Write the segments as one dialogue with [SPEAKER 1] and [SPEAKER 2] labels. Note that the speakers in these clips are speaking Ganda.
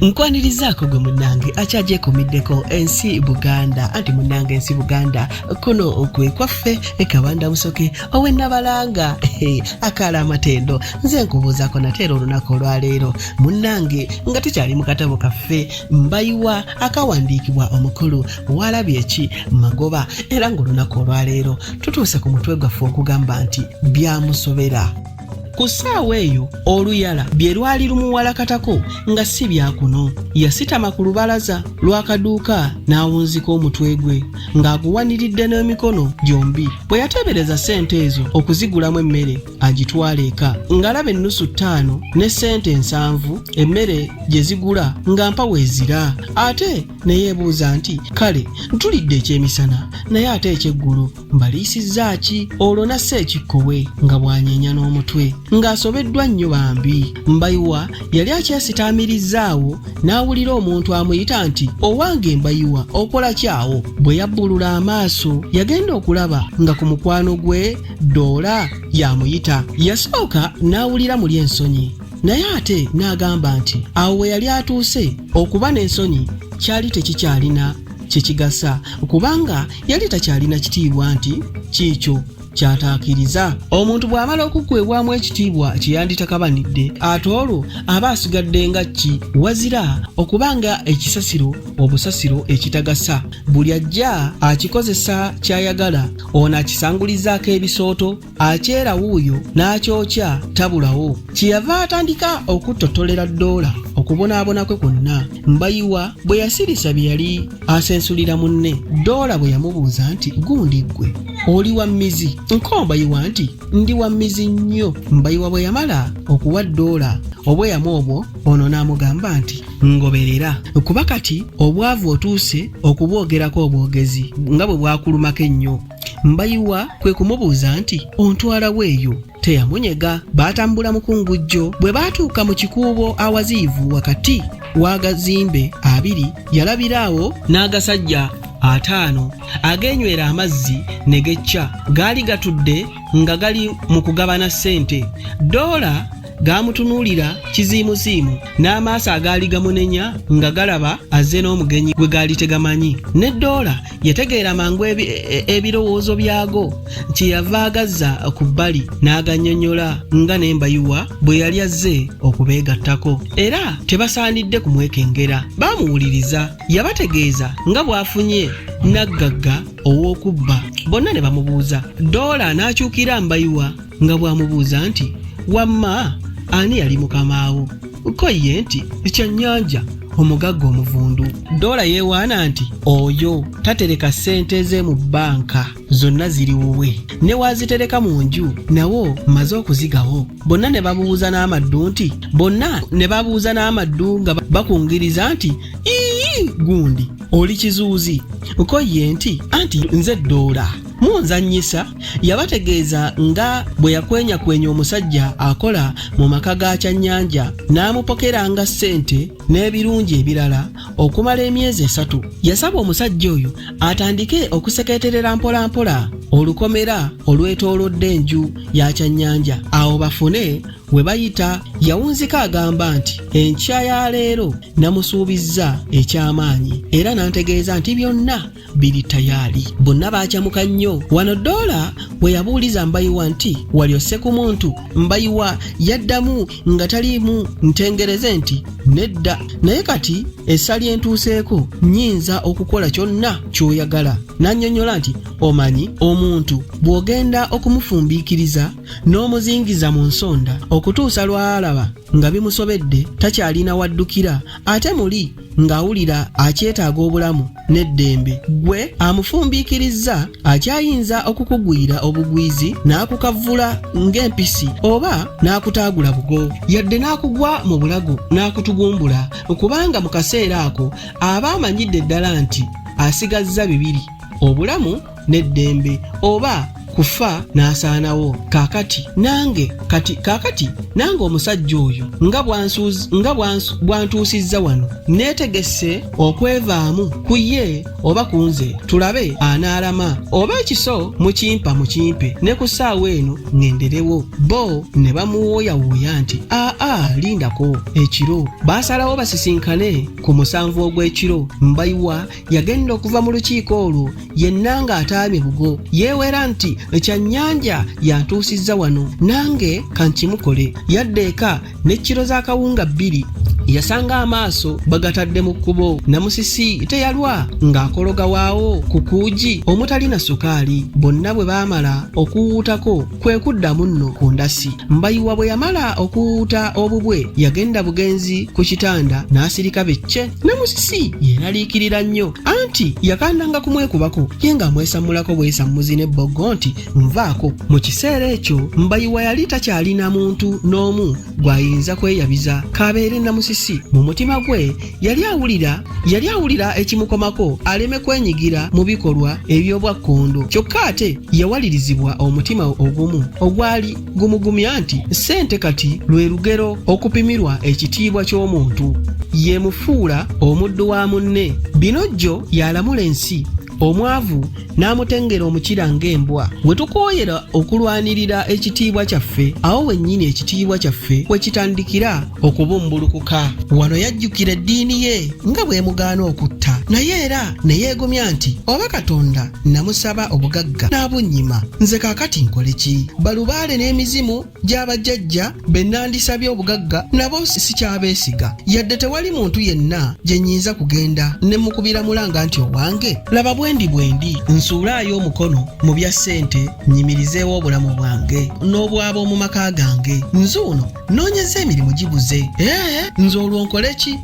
[SPEAKER 1] Nkwanirizaako gwe munnange akyajekomiddeko ensi Buganda anti munnange ensi Buganda kuno okwe kwaffe ekabanda musoke owennabalanga akala amatendo nze nkubuuzaako nateera olunaku olwaleero munnange nga tukyali mu katabo kaffe Mbayiwa akawandiikibwa omukulu Walabye eki Magoba era ng'olunaku olwaleero tutuuse ku mutwe gwaffe okugamba nti Byamusobera. Ku ssaawa eyo oluyala bye lwali lumuwalakatako nga si byakuno yasitama ku lubalaza lw'akaduuka n'awunzika omutwe gwe ng'aguwaniridde n'emikono gyombi bwe yateebereza ssente ezo okuzigulamu emmere agitwala eka ng'alaba ennusu 5 ne ssente 7 emmere gye zigula nga mpa weezira ate ne yeebuuza nti kale ntulidde ekyemisana naye ate eky'eggulu mbaliisizza ki olwo nasse ekikkowe nga bw'anyeenya n'omutwe ng'asobeddwa nnyo bambi. Mbayiwa yali akyesitaamirizaawo n'awulira omuntu amuyita nti owange Mbayiwa okola kyawo bwe yabbulula amaaso yagenda okulaba nga ku mukwano gwe Doola yamuyita yasooka n'awulira muli ensonyi naye ate n'agamba nti awo we yali atuuse okuba n'ensonyi kyali tekikyalina kyekigasa kubanga yali takyalina kitiibwa nti kiikyo kyataakiriza. Omuntu bw'amala okukwebwamu ekitiibwa kyeyanditakabanidde ate olwo aba asigadde nga ki wazira okubanga ekisasiro obusasiro ekitagasa buli ajja akikozesa kyayagala ono akisangulizaako ebisooto akyera wuuyo n'akyokya tabulawo kyeyava atandika okuttotolera Doola okubonaabona kwe kwonna. Mbayiwa bwe yasirisa bye yali asensulira munne Doola bwe yamubuuza nti gundi ggwe oli wa mmizi nko Mbayiwa nti ndi wa mmizi nnyo. Mbayiwa bwe yamala okuwa Doola obweyamu obwo ono n'amugamba nti ngoberera kuba kati obwavu otuuse okubwogerako obwogezi nga bwe bwakulumako ennyo. Mbayiwa kwe kumubuuza nti ontwala weeyo teyamunyega. Baatambula mu kungujjo bwe baatuuka mu kikuubo awaziivu wakati w'agazimbe 2 yalabiraawo n'agasajja 5 ageenywera amazzi ne gecca gaali gatudde nga gali mu kugabana ssente. Doola gaamutunuulira kiziimuziimu n'amaaso agaali gamunenya nga galaba azze n'omugenyi gwe gaali tegamanyi. Ne Doola yategeera mangu ebirowoozo byago kyeyava agazza ku bbali n'agannyonnyola nga n'Embayiwa bwe yali azze okubeegattako era tebasaanidde kumwekengera. Baamuwuliriza yabategeeza nga bw'afunye naggagga ow'okubba. Bonna ne bamubuuza. Doola n'akyukira Mbayiwa nga bw'amubuuza nti wamma ani yali mukamaawo ko ye nti ekyannyanja omugagga omuvundu. Doola yeewaana nti oyo tatereka ssente ze mu bbanka zonna ziri wuwe ne wazitereka mu nju nawo maze okuzigawo. Bonna ne babuuza n'amaddu nga bakungiriza nti ii gundi oli kizuuzi ko ye nti anti nze Doola munzannyisa. Yabategeeza nga bwe yakwenyakwenya omusajja akola mu maka ga Kyannyanja n'amupokeranga ssente n'ebirungi ebirala okumala emyezi 3. Yasaba omusajja oyo atandike okusekeeterera mpola mpola olukomera olwetoolodde enju ya Kyannyanja awo bafune we bayita. Yawunzika agamba nti enkya ya leero namusuubizza eky'amaanyi era n'antegeeza nti byonna biri tayali. Bonna baakyamuka nnyo. Wano Doola bwe yabuuliza Mbayiwa nti walyosse ku muntu, Mbayiwa yaddamu nga taliimu ntengereze nti nedda naye kati essali entuuseeko nnyinza okukola kyonna ky'oyagala. N'annyonnyola nti omanyi omuntu bw'ogenda okumufumbiikiriza n'omuzingiza mu nsonda okutuusa lw'alaba nga bimusobedde takyalina waddukira ate muli ng'awulira akyetaaga obulamu n'eddembe gwe amufumbiikirizza akyayinza okukugwira obugwizi n'akukavvula ng'empisi oba n'akutaagula bugo yadde n'akugwa mu bulago n'akutugumbula kubanga mu kaseera ako aba amanyidde ddala nti asigazza 2 obulamu n'eddembe oba kufa n'asaanawo. Kaakati nange omusajja oyo nga bwantuusizza wano neetegesse okwevaamu ku ye oba ku nze, tulabe anaalama oba ekiso mukimpe ne ku ssaawa eno ŋŋenderewo. Bo ne bamuwooyawooya nti lindako ekiro. Baasalawo basisinkane ku 7 ogw'ekiro. Mbayiwa yagenda okuva mu lukiiko olwo yenna ng'ataamye bugo, yeewera nti ekyannyanja yantuusizza wano, nange kankimukole. Yadde eka ne kiro za kawunga 2 yasanga amaaso bagatadde mu kkubo. Namusisi teyalwa ng'akologa waawo ku kuugi omutalina sukaali. Bonna bwe baamala okuwuutako kwe kuddamu nno ku ndasi. Mbayiwa bwe yamala okuwuuta obubwe yagenda bugenzi ku kitanda n'asirika becce. Namusisi yeeraliikirira nnyo anti yakandanga kumwekubako ye ng'amwesammulako bwesammuzi n'ebboggo nti nvaako. Mu kiseera ekyo Mbayiwa yali takyalina muntu n'omu gw'ayinza kweyabiza kabeere Namusisi. Mu mutima gwe yali awulira ekimukomako aleme kwenyigira mu bikolwa eby'obwakkondo. Kyokka ate yawalirizibwa omutima ogumu ogwali gumugumya nti ssente kati lwe lugero okupimirwa ekitiibwa ky'omuntu, yemufuula omuddu wa munne. Binojjo yalamula ensi, omwavu n'amutengera omukira ng'embwa. We tukooyera okulwanirira ekitiibwa kyaffe, awo wennyini ekitiibwa kyaffe we kitandikira okubumbulukuka. Wano yajjukira eddiini ye nga bw'emugaana okutta, naye era ne yeegumya nti oba Katonda namusaba obugagga n'abunnyima, nze kaakati nkole ki? Balubaale n'emizimu gy'abajjajja be nandisabye obugagga nabo sikyabeesiga, yadde tewali muntu yenna gye nnyinza kugenda ne mukubira mulanga nti owange laba bwendi nsuulaayo omukono mu bya ssente nnyimirizeewo obulamu bwange n'obwabo mu maka gange. Nzuuno noonyeza emirimu gibuze, nze olwo nkole ki?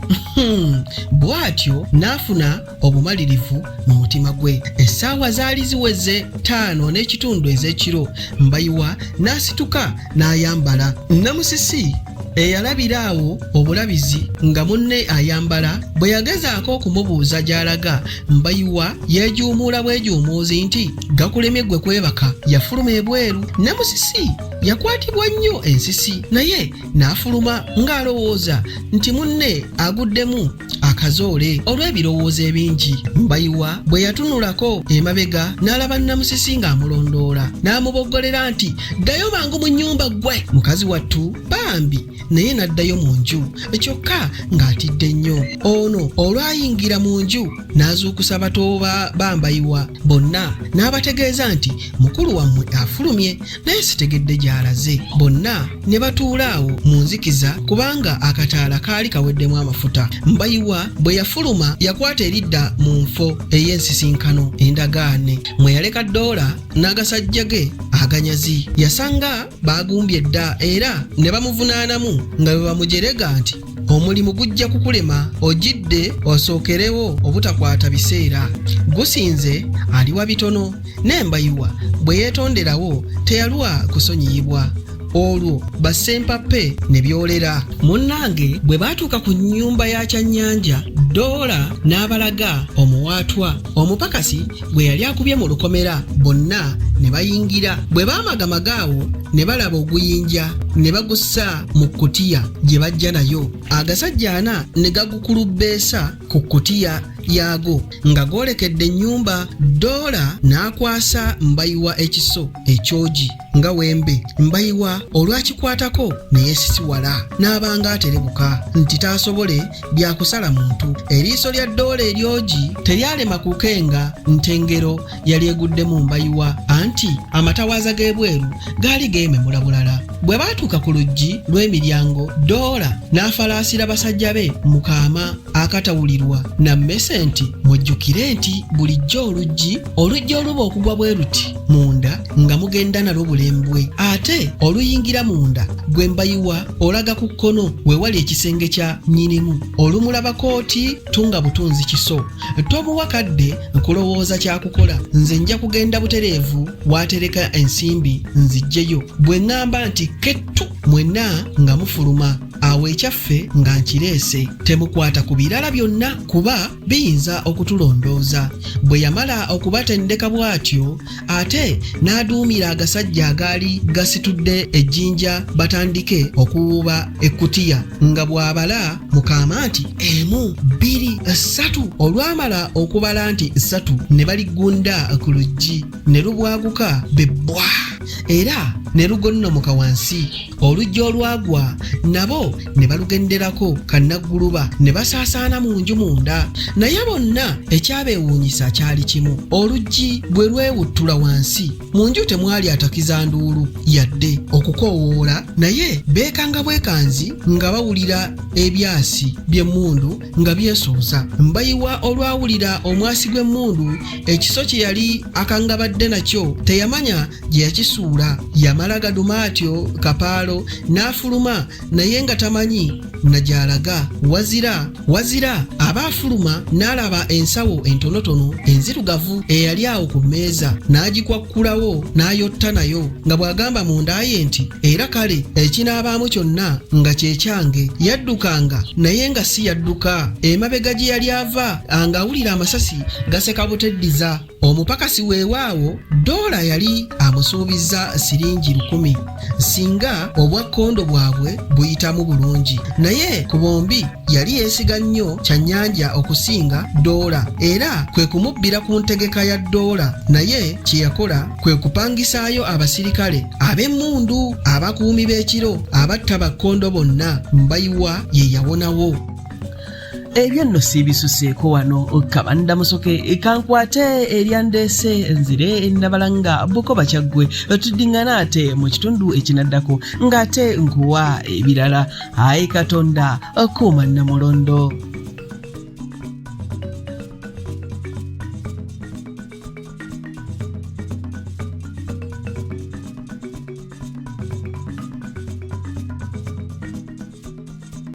[SPEAKER 1] Bw'atyo n'afuna obumalirivu mu mutima gwe. Essaawa zaali ziweze 5:15 ez'ekiro. Mbayiwa n'asituka n'ayambala. Namusisi eyalabira awo obulabizi nga munne ayambala bwe yagezaako okumubuuza gy'alaga, Mbayiwa yeejuumuula bwejuumuuzi nti gakulemye gwe kwebaka. Yafuluma ebweru. Namusisi yakwatibwa nnyo ensisi, naye n'afuluma ng'alowooza nti munne aguddemu akazoole olw'ebirowoozo ebingi. Mbayiwa bwe yatunulako emabega n'alaba Namusisi ng'amulondoola, n'amuboggolera nti ddayo mangu mu nnyumba ggwe mukazi wattu bambi, naye n'addayo mu nju, kyokka ng'atidde nnyo. Ono olwayingira mu nju n'azuukusa bato ba Mbayiwa bonna n'abategeeza nti mukulu wammwe afulumye naye sitegedde gy'alaze. Bonna ne batuula awo mu nzikiza kubanga akataala kaali kaweddemu amafuta. Mbayiwa bwe yafuluma yakwata eridda mu nfo ey'ensisinkano endagaane mwe yaleka Doola n'agasajja ge aganyazi. Yasanga baagumbye dda era ne bamuvunaanamu nga bwe bamujerega nti omulimu gujja kukulema, ojidde osookerewo obutakwata biseera, gusinze aliwa bitono. N'Embayiwa bwe yeetonderawo teyalwa kusonyiyibwa. Olwo bassempappe ne byolera. Munnange bwe baatuuka ku nnyumba ya Kyannyanja, Doola n'abalaga omuwaatwa. Omupakasi bwe yali akubye mu lukomera, bonna ne bayingira. Bwe baamagamaga awo ne balaba oguyinja ne bagussa mu kkutiya gye bajja nayo. Agasajja 4 ne gagukulubbeesa ku kkutiya yaago nga goolekedde ennyumba. Doola n'akwasa Mbayiwa ekiso ekyogi nga wembe. Mbayiwa olwakikwatako ne yeesisiwala n'abanga aterebuka nti taasobole byakusala muntu. Eriiso lya Doola eryogi teryalema kukenga ntengero yali eguddemu Mbayiwa, anti amatawaaza g'ebweru gaali geememula bulala. Bwe baatuuka ku luggi lw'emiryango, Doola n'afalaasira basajja be mu kaama akatawulirwa na mmese nti mujjukire nti bulijjo oluggi oluba okugwa bwe ruti munda nga mugenda nalwo bulembwe, ate oluyingira munda gwe Mbayiwa olaga ku kkono we wali ekisenge kya nnyinimu. Olumulabako oti tunga butunzi kiso, tomuwa kadde nkulowooza kyakukola. Nze nja kugenda butereevu watereka ensimbi nzijjeyo. Bwe ŋŋamba nti kettu mwenna nga mufuluma, awo ekyaffe nga nkireese temukwata ku birala byonna kuba biyinza okutulondooza. Bwe yamala okubatendeka bw'atyo ate n'aduumira agasajja agaali gasitudde ejjinja batandike okuwuuba ekkutiya nga bw'abala Mukama nti 1, 2, 3. Olwamala okubala nti 3 ne baligunda ku luggi ne lubwaguka bebbwa era ne lugonnomoka wansi. Oluggi olwagwa nabo ne balugenderako kannagguluba ne basaasaana mu nju munda. Naye bonna ekyabeewuunyisa kyali kimu. Oluggi bwe lwewuttula wansi mu nju temwali atakiza nduulu yadde okukoowoola, naye beekanga bwekanzi nga bawulira ebyasi by'emmundu nga byesooza. Mbayiwa olwawulira omwasi gw'emmundu ekiso kye yali akangabadde nakyo teyamanya gye yakisuula. Yamala gaduma atyo kapaalo n'afuluma naye nga tamanyi na gy'alaga. Wazira aba afuluma n'alaba ensawo entonotono enzirugavu eyali awo ku mmeeza n'agikwakkulawo n'ayotta nayo nga bw'agamba munda ye nti era kale ekinaabaamu kyonna nga kye kyange. Yaddukanga naye nga si yadduka. Emabega gye yali ava ng'awulira amasasi gaseka buteddiza. Omupakasi weewaawo Doola yali amusuubizza siringi 10 singa obwakkondo bwabwe buyitamu bulungi, naye ku bombi yali yeesiga nnyo kyannyanja okusinga Doola era kwe kumubbira ku ntegeka ya Doola. Naye kye yakola kwe kupangisaayo abasirikale ab'emmundu, abakuumi b'ekiro, abatta bakkondo bonna. Mbayiwa ye yawonawo. Ebyo nno siibisuseeko wano Kabanda Musoke kankwate eryandeese nzire Nabalanga Bukoba Kyaggwe tuddingana ate mu kitundu ekinaddako ng'ate nkuwa ebirala. Ayi Katonda kuuma Namulondo.